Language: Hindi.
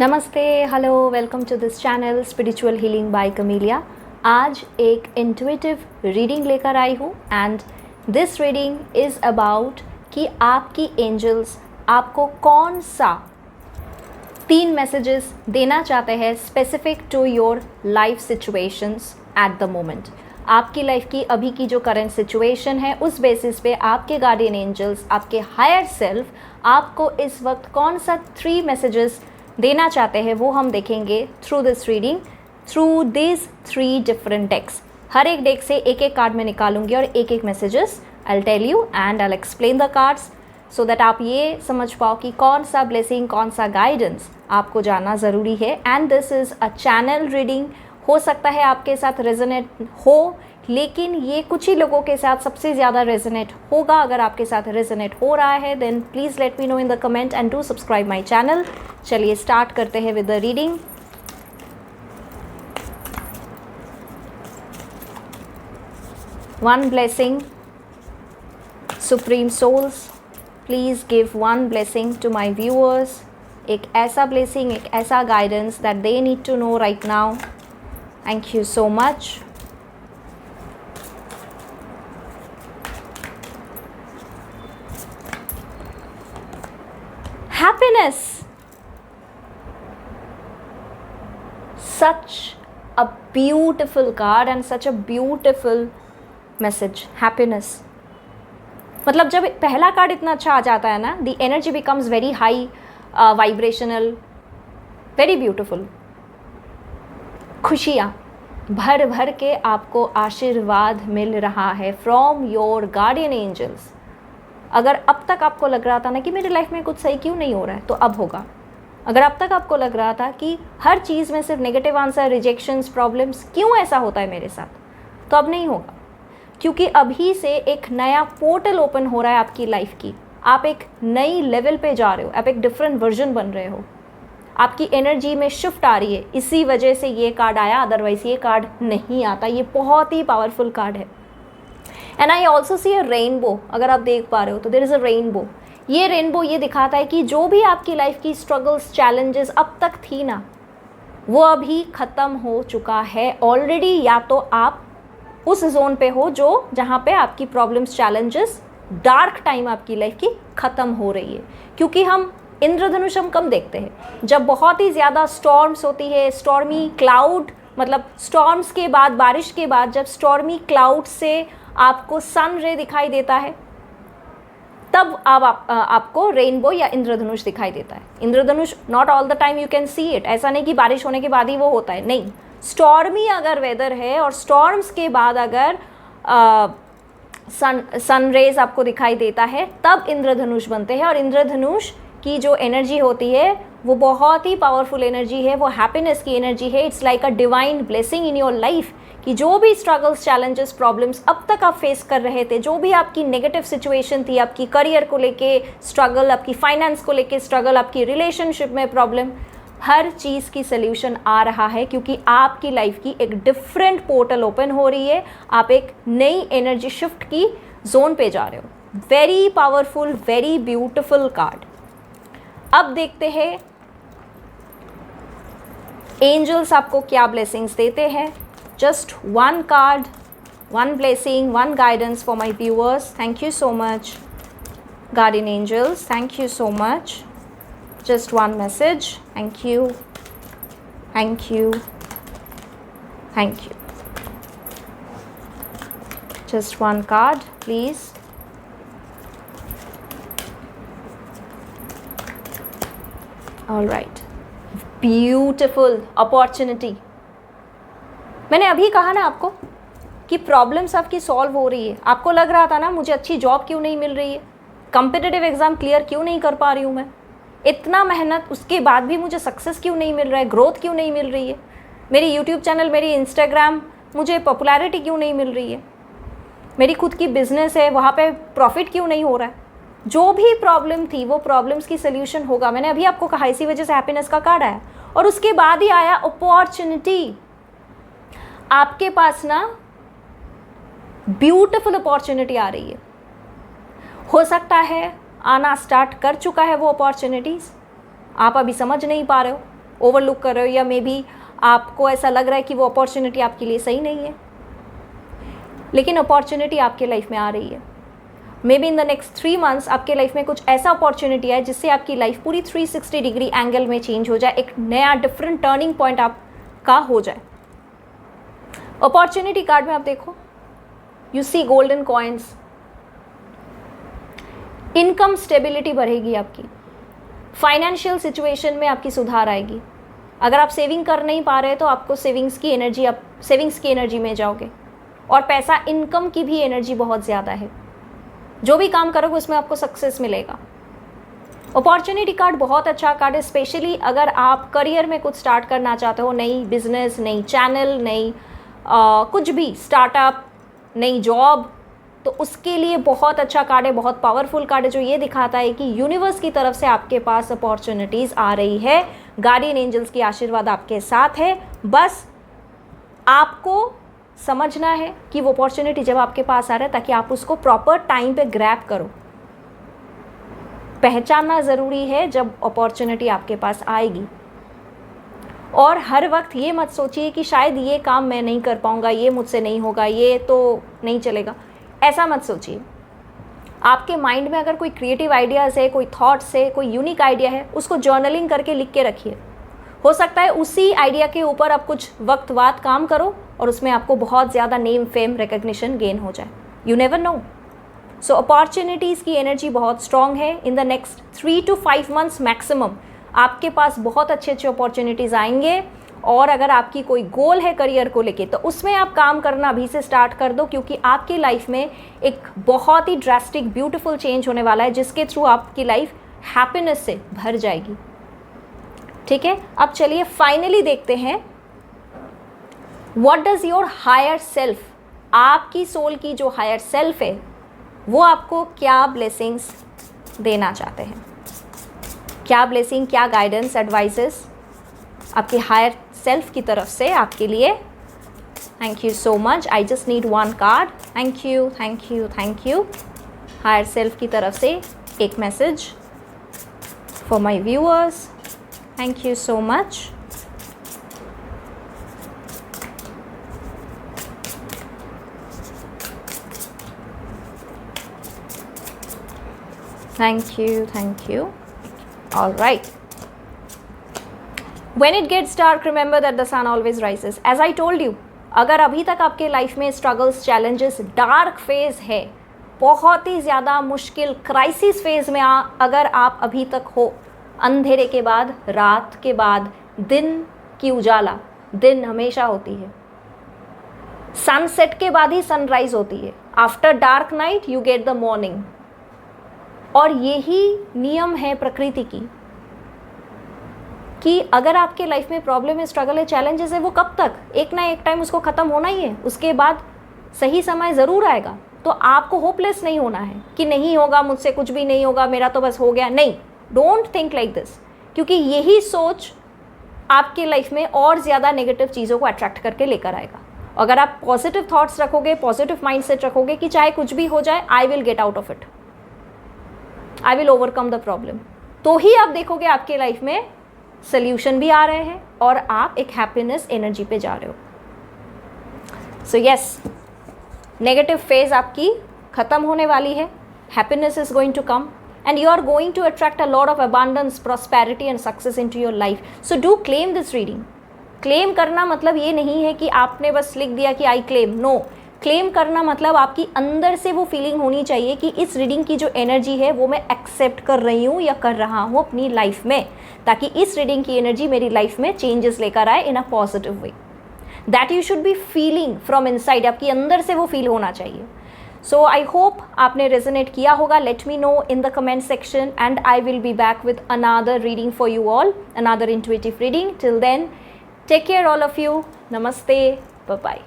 नमस्ते, hello, welcome to this channel spiritual healing by Camellia. आज एक इंट्यूटिव रीडिंग लेकर आई हूँ and this reading is about कि आपकी एंजल्स आपको कौन सा 3 मैसेजेस देना चाहते हैं specific to your life situations at the moment. आपकी लाइफ की अभी की जो करंट सिचुएशन है उस बेसिस पे आपके गार्डियन एंजल्स, आपके हायर सेल्फ आपको इस वक्त कौन सा 3 मैसेजेस देना चाहते हैं वो हम देखेंगे through this reading, through this 3 different decks. हर एक डेक से एक एक कार्ड मैं निकालूंगी और एक एक messages I will tell you and I will explain the cards so that आप ये समझ पाओ कि कौन सा ब्लेसिंग, कौन सा गाइडेंस आपको जानना ज़रूरी है। And this is a channel reading. हो सकता है आपके साथ रेजोनेट हो, लेकिन ये कुछ ही लोगों के साथ सबसे ज़्यादा रेजोनेट होगा। अगर आपके साथ रेजोनेट हो रहा है then please let me know in the comment and do subscribe my channel. चलिए स्टार्ट करते हैं with the reading. One blessing, supreme souls please give one blessing to my viewers. एक ऐसा ब्लेसिंग, एक ऐसा guidance that they need to know right now. Thank you so much. Happiness, such a beautiful card and such a beautiful message. Happiness, मतलब जब पहला कार्ड इतना अच्छा आ जाता है ना, the energy becomes very high, vibrational, very beautiful. खुशियाँ भर भर के आपको आशीर्वाद मिल रहा है from your guardian angels. अगर अब तक आपको लग रहा था ना कि मेरी लाइफ में कुछ सही क्यों नहीं हो रहा है, तो अब होगा। अगर अब तक आपको लग रहा था कि हर चीज़ में सिर्फ नेगेटिव आंसर, रिजेक्शंस, प्रॉब्लम्स, क्यों ऐसा होता है मेरे साथ, तो अब नहीं होगा। क्योंकि अभी से एक नया पोर्टल ओपन हो रहा है आपकी लाइफ की। आप एक नई लेवल पे जा रहे हो, आप एक डिफरेंट वर्जन बन रहे हो। आपकी एनर्जी में शिफ्ट आ रही है, इसी वजह से ये कार्ड आया, अदरवाइज ये कार्ड नहीं आता। ये बहुत ही पावरफुल कार्ड है। And I also see a rainbow. अगर आप देख पा रहे हो तो देयर इज़ अ रेनबो। ये रेनबो ये दिखाता है कि जो भी आपकी लाइफ की स्ट्रगल्स, चैलेंजेस अब तक थी ना, वो अभी ख़त्म हो चुका है ऑलरेडी। या तो आप उस जोन पे हो जहाँ पे आपकी प्रॉब्लम्स, चैलेंजेस, डार्क टाइम आपकी लाइफ की ख़त्म हो रही है। क्योंकि हम इंद्रधनुष हम कम देखते हैं, जब बहुत ही ज़्यादा स्टॉर्म्स होती है, स्टॉर्मी क्लाउड, मतलब स्टॉर्म्स के बाद, बारिश के बाद जब स्टॉर्मी क्लाउड से आपको सन रे दिखाई देता है, तब आपको रेनबो या इंद्रधनुष दिखाई देता है। इंद्रधनुष not all the time you can see it. ऐसा नहीं कि बारिश होने के बाद ही वो होता है, नहीं। स्टॉर्मी अगर वेदर है और स्टॉर्म्स के बाद अगर सन रेज आपको दिखाई देता है, तब इंद्रधनुष बनते हैं। और इंद्रधनुष की जो एनर्जी होती है वो बहुत ही पावरफुल एनर्जी है, वो हैप्पीनेस की एनर्जी है। It's like a divine blessing in your life कि जो भी स्ट्रगल्स, चैलेंजेस, प्रॉब्लम्स अब तक आप फेस कर रहे थे, जो भी आपकी नेगेटिव सिचुएशन थी, आपकी करियर को लेके स्ट्रगल, आपकी फाइनेंस को लेके स्ट्रगल, आपकी रिलेशनशिप में प्रॉब्लम, हर चीज़ की सल्यूशन आ रहा है। क्योंकि आपकी लाइफ की एक डिफरेंट पोर्टल ओपन हो रही है। आप एक नई एनर्जी शिफ्ट की जोन पे जा रहे हो। Very powerful, very beautiful card. अब देखते हैं एंजल्स आपको क्या ब्लेसिंग्स देते हैं। Just one card, one blessing, one guidance for my viewers. Thank you so much, guardian angels. Thank you so much. Just one message. Thank you. Thank you. Thank you. Just one card, please. All right. Beautiful opportunity. मैंने अभी कहा ना आपको कि प्रॉब्लम्स आपकी सॉल्व हो रही है। आपको लग रहा था ना मुझे अच्छी जॉब क्यों नहीं मिल रही है, कॉम्पिटिटिव एग्ज़ाम क्लियर क्यों नहीं कर पा रही हूँ मैं, इतना मेहनत उसके बाद भी मुझे सक्सेस क्यों नहीं मिल रहा है, ग्रोथ क्यों नहीं मिल रही है, मेरी यूट्यूब चैनल, मेरी इंस्टाग्राम, मुझे पॉपुलैरिटी क्यों नहीं मिल रही है, मेरी खुद की बिजनेस है वहाँ पे प्रॉफिट क्यों नहीं हो रहा है। जो भी प्रॉब्लम थी वो प्रॉब्लम्स की सोल्यूशन होगा। मैंने अभी आपको कहा, इसी वजह से हैप्पीनेस का कार्ड आया। और उसके बाद ही आया अपॉर्चुनिटी। आपके पास ना ब्यूटीफुल अपॉर्चुनिटी आ रही है। हो सकता है आना स्टार्ट कर चुका है वो अपॉर्चुनिटीज़, आप अभी समझ नहीं पा रहे हो। ओवरलुक कर रहे हो, या मे बी आपको ऐसा लग रहा है कि वो अपॉर्चुनिटी आपके लिए सही नहीं है, लेकिन अपॉर्चुनिटी आपके लाइफ में आ रही है। May be in the next 3 months आपके लाइफ में कुछ ऐसा अपॉर्चुनिटी है जिससे आपकी लाइफ पूरी 360 डिग्री एंगल में चेंज हो जाए, एक नया डिफरेंट टर्निंग पॉइंट आपका हो जाए। अपॉर्चुनिटी कार्ड में आप देखो, you see golden coins, income stability बढ़ेगी आपकी, फाइनेंशियल सिचुएशन में आपकी सुधार आएगी। अगर आप सेविंग कर नहीं पा रहे तो आपको सेविंग्स की एनर्जी में जाओगे, और पैसा इनकम की भी एनर्जी बहुत ज़्यादा है। जो भी काम करोगे उसमें आपको सक्सेस मिलेगा। अपॉर्चुनिटी कार्ड बहुत अच्छा कार्ड है, स्पेशली अगर आप करियर में कुछ स्टार्ट करना चाहते हो, नई बिजनेस, नई चैनल, नई कुछ भी स्टार्टअप, नई जॉब, तो उसके लिए बहुत अच्छा कार्ड है, बहुत पावरफुल कार्ड है, जो ये दिखाता है कि यूनिवर्स की तरफ से आपके पास अपॉर्चुनिटीज़ आ रही है, गार्डियन एंजल्स की आशीर्वाद आपके साथ है। बस आपको समझना है कि वो अपॉर्चुनिटी जब आपके पास आ रहा है, ताकि आप उसको प्रॉपर टाइम पे ग्रैब करो। पहचानना ज़रूरी है जब अपॉर्चुनिटी आपके पास आएगी, और हर वक्त ये मत सोचिए कि शायद ये काम मैं नहीं कर पाऊँगा, ये मुझसे नहीं होगा, ये तो नहीं चलेगा, ऐसा मत सोचिए। आपके माइंड में अगर कोई क्रिएटिव आइडियाज़ है, कोई थॉट्स है, कोई यूनिक आइडिया है, उसको जर्नलिंग करके लिख के रखिए। हो सकता है उसी आइडिया के ऊपर आप कुछ वक्त बाद काम करो और उसमें आपको बहुत ज़्यादा नेम, फेम, रिकग्निशन गेन हो जाए। You never know. So opportunities की एनर्जी बहुत स्ट्रॉन्ग है। In the next 3 to 5 months maximum आपके पास बहुत अच्छे अपॉर्चुनिटीज़ आएंगे। और अगर आपकी कोई गोल है करियर को लेके, तो उसमें आप काम करना अभी से स्टार्ट कर दो, क्योंकि आपकी लाइफ में एक बहुत ही ड्रास्टिक ब्यूटीफुल चेंज होने वाला है, जिसके थ्रू आपकी लाइफ हैप्पीनेस से भर जाएगी। ठीक है, अब चलिए फाइनली देखते हैं what does your higher self, आपकी सोल की जो हायर सेल्फ है, वो आपको क्या ब्लेसिंग्स देना चाहते हैं, क्या ब्लेसिंग, क्या गाइडेंस, एडवाइसेस आपके हायर सेल्फ की तरफ से आपके लिए। Thank you so much. I just need 1 card. Thank you, thank you, thank you. Higher self की तरफ से एक message for my viewers. Thank you so much. Thank you, thank you. All right. When it gets dark, remember that the sun always rises. As I told you, अगर अभी तक आपके लाइफ में स्ट्रगल्स, चैलेंजेस, डार्क फेज है, बहुत ही ज़्यादा मुश्किल क्राइसिस फेज में अगर आप अभी तक हो, अंधेरे के बाद रात के बाद दिन की उजाला, दिन हमेशा होती है। सनसेट के बाद ही सनराइज होती है। After dark night you get the morning. और यही नियम है प्रकृति की, कि अगर आपके लाइफ में प्रॉब्लम है, स्ट्रगल है, चैलेंजेस है, वो कब तक, एक ना एक टाइम उसको ख़त्म होना ही है। उसके बाद सही समय ज़रूर आएगा। तो आपको होपलेस नहीं होना है कि नहीं होगा, मुझसे कुछ भी नहीं होगा, मेरा तो बस हो गया। नहीं, डोंट थिंक लाइक दिस, क्योंकि यही सोच आपके लाइफ में और ज़्यादा नेगेटिव चीज़ों को अट्रैक्ट करके लेकर आएगा। अगर आप पॉजिटिव थॉट्स रखोगे, पॉजिटिव माइंडसेट रखोगे कि चाहे कुछ भी हो जाए, I will get out of it, I will overcome the problem, तो ही आप देखोगे आपके लाइफ में सल्यूशन भी आ रहे हैं और आप एक हैप्पीनेस एनर्जी पे जा रहे हो। सो यस, नेगेटिव फेज आपकी ख़त्म होने वाली है। Happiness is going to come and you are going to attract a lot of abundance, prosperity and success into your life. So do claim this reading. Claim करना मतलब ये नहीं है कि आपने बस लिख दिया कि आई क्लेम। नो, क्लेम करना मतलब आपकी अंदर से वो फीलिंग होनी चाहिए कि इस रीडिंग की जो एनर्जी है वो मैं एक्सेप्ट कर रही हूँ या कर रहा हूँ अपनी लाइफ में, ताकि इस रीडिंग की एनर्जी मेरी लाइफ में चेंजेस लेकर आए in a positive way. That you should be feeling from inside, आपकी अंदर से वो फील होना चाहिए। सो आई होप आपने रेजोनेट किया होगा। Let me know in the comment section and I will be back with another reading for you all, another intuitive reading. Till then, take care all of you. नमस्ते, बाय बाय।